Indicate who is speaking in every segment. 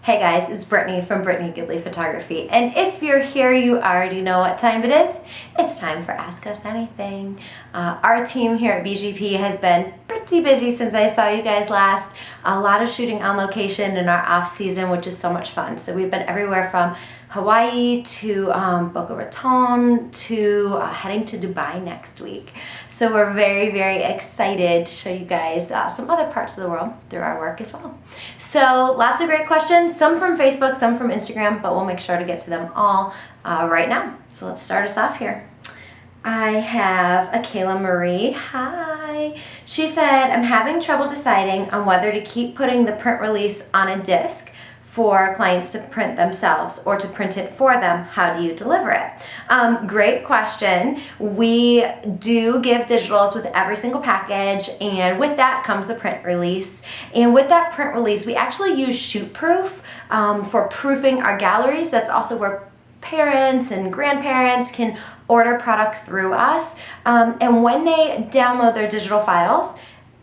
Speaker 1: Hey guys, it's Brittany from Brittany Gidley Photography, and if you're here, you already know what time it is. It's time for Ask Us Anything. Our team here at BGP has been pretty busy since I saw you guys last. A lot of shooting on location in our off season, which is so much fun. So we've been everywhere from Hawaii to Boca Raton to heading to Dubai next week. So we're very, very excited to show you guys some other parts of the world through our work as well. So lots of great questions, some from Facebook, some from Instagram, but we'll make sure to get to them all right now. So let's start us off here. I have a Kayla Marie. Hi. She said, I'm having trouble deciding on whether to keep putting the print release on a disc for clients to print themselves or to print it for them. How do you deliver it? Great question. We do give digitals with every single package, and with that comes a print release. And with that print release, we actually use shoot proof for proofing our galleries. That's also where parents and grandparents can order product through us. And when they download their digital files,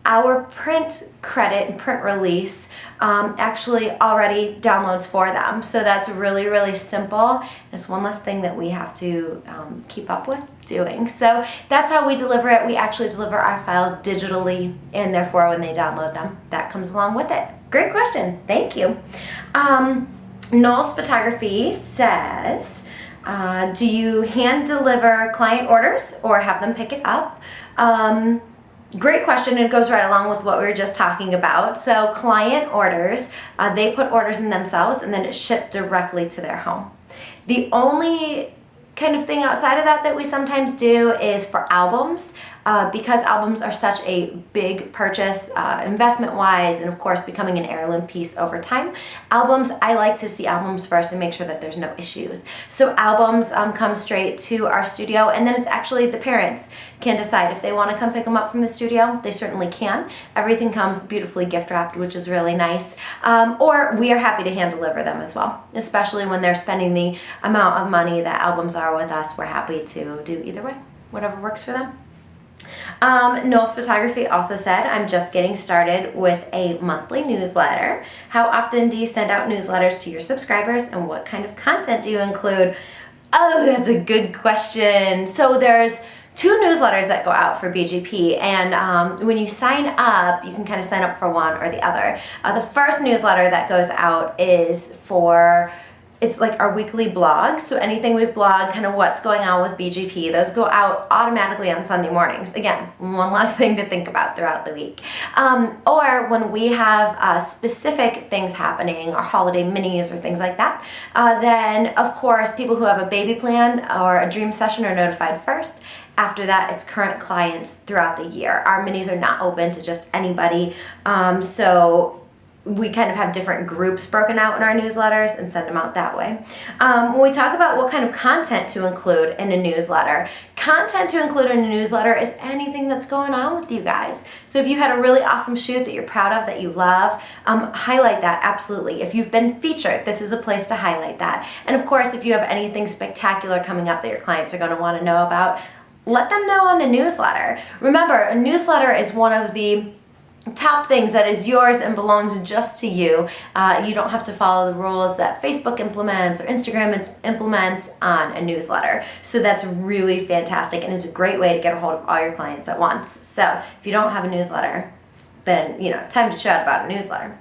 Speaker 1: our print credit and print release actually already downloads for them. So that's really, really simple. It's one less thing that we have to keep up with doing. So that's how we deliver it. We actually deliver our files digitally, and therefore when they download them, that comes along with it. Great question. Thank you. Noel's Photography says, do you hand deliver client orders or have them pick it up? Great question, and it goes right along with what we were just talking about. So client orders, they put orders in themselves and then it's shipped directly to their home. The only kind of thing outside of that we sometimes do is for albums, because albums are such a big purchase investment wise, and of course becoming an heirloom piece over time. Albums, I like to see albums first and make sure that there's no issues. So albums come straight to our studio, and then it's actually the parents can decide if they want to come pick them up from the studio. They certainly can. Everything comes beautifully gift wrapped, which is really nice. Or we are happy to hand deliver them as well, especially when they're spending the amount of money that albums are with us. We're happy to do either way, whatever works for them. Noel's Photography also said, I'm just getting started with a monthly newsletter. How often do you send out newsletters to your subscribers, and what kind of content do you include? Oh, that's a good question. So there's two newsletters that go out for BGP, and when you sign up, you can kind of sign up for one or the other. The first newsletter that goes out is for, it's like our weekly blog. So anything we've blogged, kind of what's going on with BGP, those go out automatically on Sunday mornings. Again, one last thing to think about throughout the week. Or when we have specific things happening, or holiday minis or things like that, then of course people who have a baby plan or a dream session are notified first. After that, it's current clients throughout the year. Our minis are not open to just anybody. So we kind of have different groups broken out in our newsletters and send them out that way. When we talk about what kind of content to include in a newsletter, content to include in a newsletter is anything that's going on with you guys. So if you had a really awesome shoot that you're proud of, that you love, highlight that, absolutely. If you've been featured, this is a place to highlight that. And of course, if you have anything spectacular coming up that your clients are going to want to know about, let them know on a newsletter. Remember, a newsletter is one of the top things that is yours and belongs just to you. You don't have to follow the rules that Facebook implements or Instagram implements on a newsletter. So that's really fantastic, and it's a great way to get a hold of all your clients at once. So if you don't have a newsletter, then, you know, time to chat about a newsletter.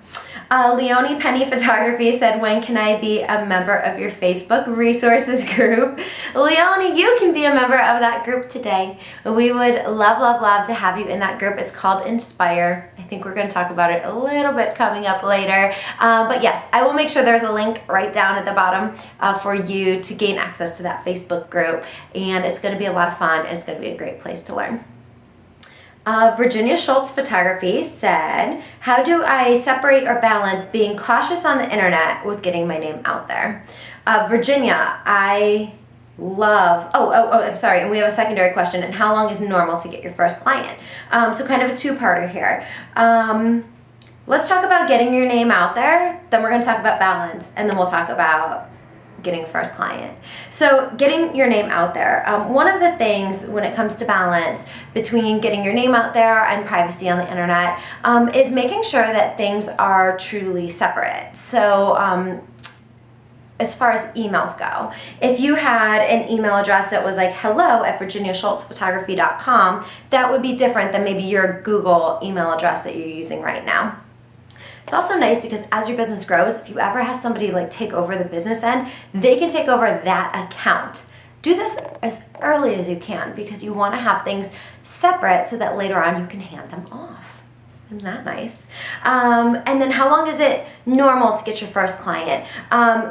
Speaker 1: Leonie Penny Photography said, when can I be a member of your Facebook resources group? Leonie, you can be a member of that group today. We would love, love, love to have you in that group. It's called Inspire. I think we're going to talk about it a little bit coming up later. But yes, I will make sure there's a link right down at the bottom for you to gain access to that Facebook group. And it's going to be a lot of fun. It's going to be a great place to learn. Virginia Schultz Photography said, how do I separate or balance being cautious on the internet with getting my name out there? Virginia, I love, I'm sorry, and we have a secondary question, and how long is normal to get your first client? So kind of a two-parter here. Let's talk about getting your name out there, then we're going to talk about balance, and then we'll talk about getting a first client. So getting your name out there. One of the things when it comes to balance between getting your name out there and privacy on the internet is making sure that things are truly separate. So as far as emails go, if you had an email address that was like hello@virginiaschultzphotography.com, that would be different than maybe your Google email address that you're using right now. It's also nice because as your business grows, if you ever have somebody like take over the business end, they can take over that account. Do this as early as you can because you want to have things separate so that later on you can hand them off. Isn't that nice? And then how long is it normal to get your first client?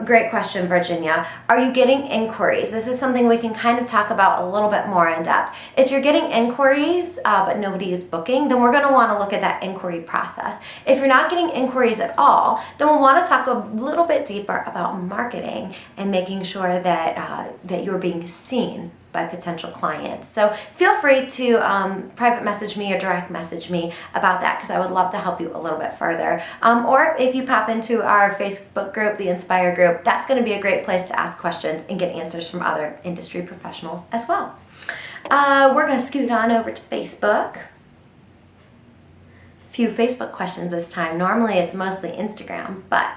Speaker 1: Great question, Virginia. Are you getting inquiries? This is something we can kind of talk about a little bit more in depth. If you're getting inquiries but nobody is booking, then we're going to want to look at that inquiry process. If you're not getting inquiries at all, then we'll want to talk a little bit deeper about marketing and making sure that that you're being seen by potential clients. So feel free to private message me or direct message me about that because I would love to help you a little bit further. Or if you pop into our Facebook group, the Inspire group, that's going to be a great place to ask questions and get answers from other industry professionals as well. We're going to scoot on over to Facebook. Few Facebook questions this time. Normally it's mostly Instagram, but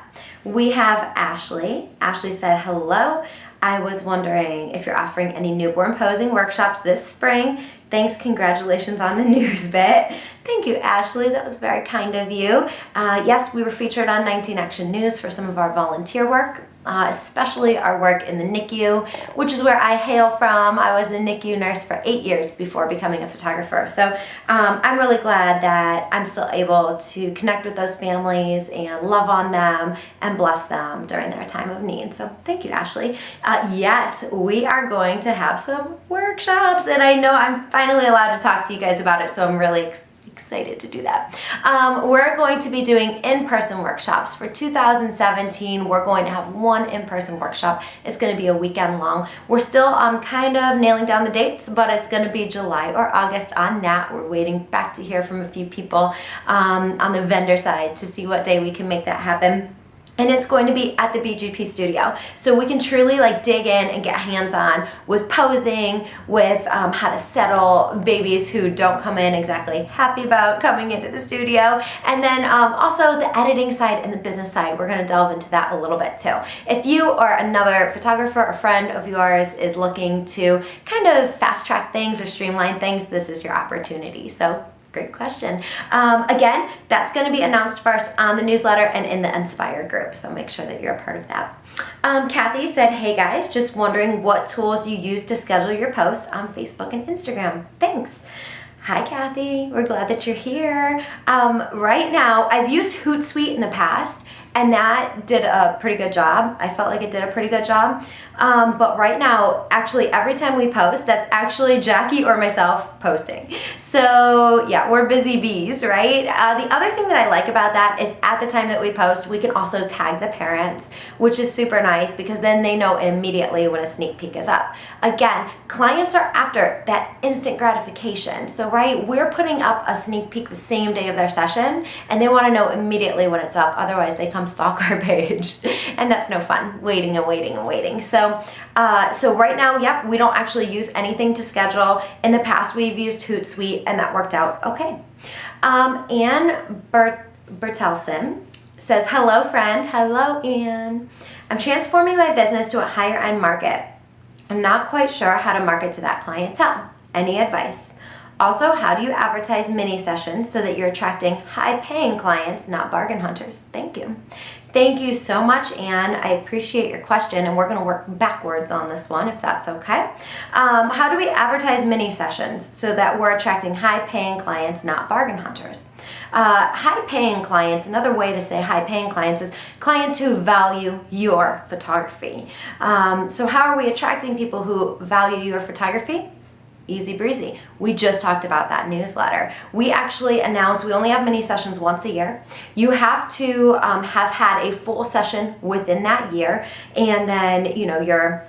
Speaker 1: we have Ashley. Ashley said, hello. I was wondering if you're offering any newborn posing workshops this spring. Thanks, congratulations on the news bit. Thank you, Ashley. That was very kind of you. Yes, we were featured on 19 Action News for some of our volunteer work, especially our work in the NICU, which is where I hail from. I was a NICU nurse for 8 years before becoming a photographer. So I'm really glad that I'm still able to connect with those families and love on them and bless them during their time of need. So thank you, Ashley. Yes, we are going to have some workshops, and I know I'm finally allowed to talk to you guys about it, so I'm really excited to do that. We're going to be doing in-person workshops. For 2017, we're going to have one in-person workshop. It's going to be a weekend long. We're still kind of nailing down the dates, but it's going to be July or August on that. We're waiting back to hear from a few people on the vendor side to see what day we can make that happen. And it's going to be at the BGP studio. So we can truly like dig in and get hands-on with posing, with how to settle babies who don't come in exactly happy about coming into the studio. And then also the editing side and the business side, we're gonna delve into that a little bit too. If you or another photographer or friend of yours is looking to kind of fast track things or streamline things, this is your opportunity. So great question. Again, that's going to be announced first on the newsletter and in the Inspire group, so make sure that you're a part of that. Kathy said, hey guys, just wondering what tools you use to schedule your posts on Facebook and Instagram. Thanks. Hi Kathy, we're glad that you're here. Right now, I've used Hootsuite in the past, and that did a pretty good job. I felt like it did a pretty good job. But right now, actually, every time we post, that's actually Jackie or myself posting. So yeah, we're busy bees, right? The other thing that I like about that is at the time that we post, we can also tag the parents, which is super nice because then they know immediately when a sneak peek is up. Again, clients are after that instant gratification. So right, we're putting up a sneak peek the same day of their session, and they want to know immediately when it's up. Otherwise, they come stalk our page, and that's no fun, waiting and waiting and waiting. So right now, yep, we don't actually use anything to schedule. In the past, we've used Hootsuite, and that worked out okay. Anne Bertelson says, hello, friend. Hello, Anne. I'm transforming my business to a higher end market. I'm not quite sure how to market to that clientele. Any advice? Also, how do you advertise mini sessions so that you're attracting high-paying clients, not bargain hunters? Thank you. Thank you so much, Anne. I appreciate your question, and we're going to work backwards on this one, if that's okay. How do we advertise mini sessions so that we're attracting high-paying clients, not bargain hunters? High-paying clients, another way to say high-paying clients is clients who value your photography. So how are we attracting people who value your photography? Easy breezy. We just talked about that newsletter. We actually announced we only have mini sessions once a year. You have to have had a full session within that year, and then your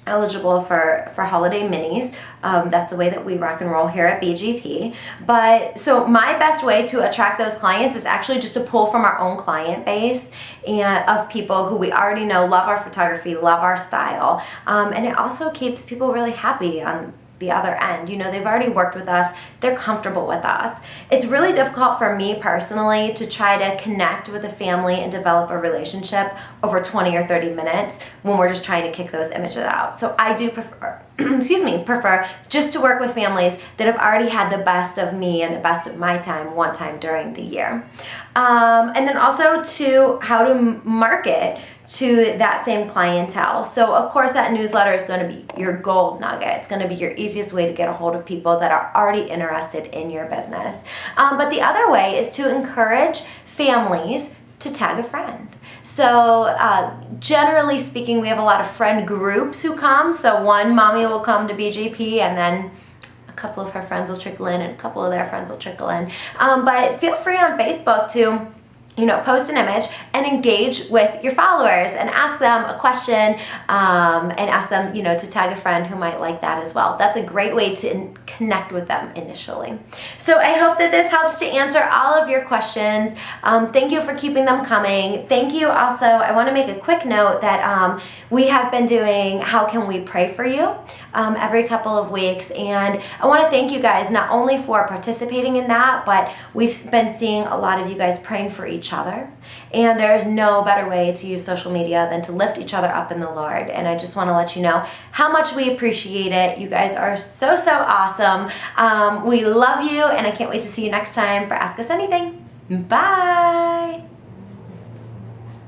Speaker 1: eligible for holiday minis. That's the way that we rock and roll here at BGP. But so my best way to attract those clients is actually just to pull from our own client base and of people who we already know love our photography, love our style. And it also keeps people really happy on the other end. You know, they've already worked with us, they're comfortable with us. It's really difficult for me personally to try to connect with a family and develop a relationship over 20 or 30 minutes when we're just trying to kick those images out. So I do prefer prefer just to work with families that have already had the best of me and the best of my time one time during the year. And then also to how to market to that same clientele. So of course that newsletter is going to be your gold nugget. It's going to be your easiest way to get a hold of people that are already interested in your business. But the other way is to encourage families to tag a friend. So generally speaking, we have a lot of friend groups who come. So one mommy will come to BGP and then a couple of her friends will trickle in and a couple of their friends will trickle in. But feel free on Facebook to post an image and engage with your followers and ask them a question and ask them, to tag a friend who might like that as well. That's a great way to connect with them initially. So I hope that this helps to answer all of your questions. Thank you for keeping them coming. Thank you also. I want to make a quick note that we have been doing How Can We Pray For You every couple of weeks. And I want to thank you guys not only for participating in that, but we've been seeing a lot of you guys praying for each other. And there's no better way to use social media than to lift each other up in the Lord. And I just want to let you know how much we appreciate it. You guys are so, so awesome. We love you, and I can't wait to see you next time for Ask Us Anything. Bye.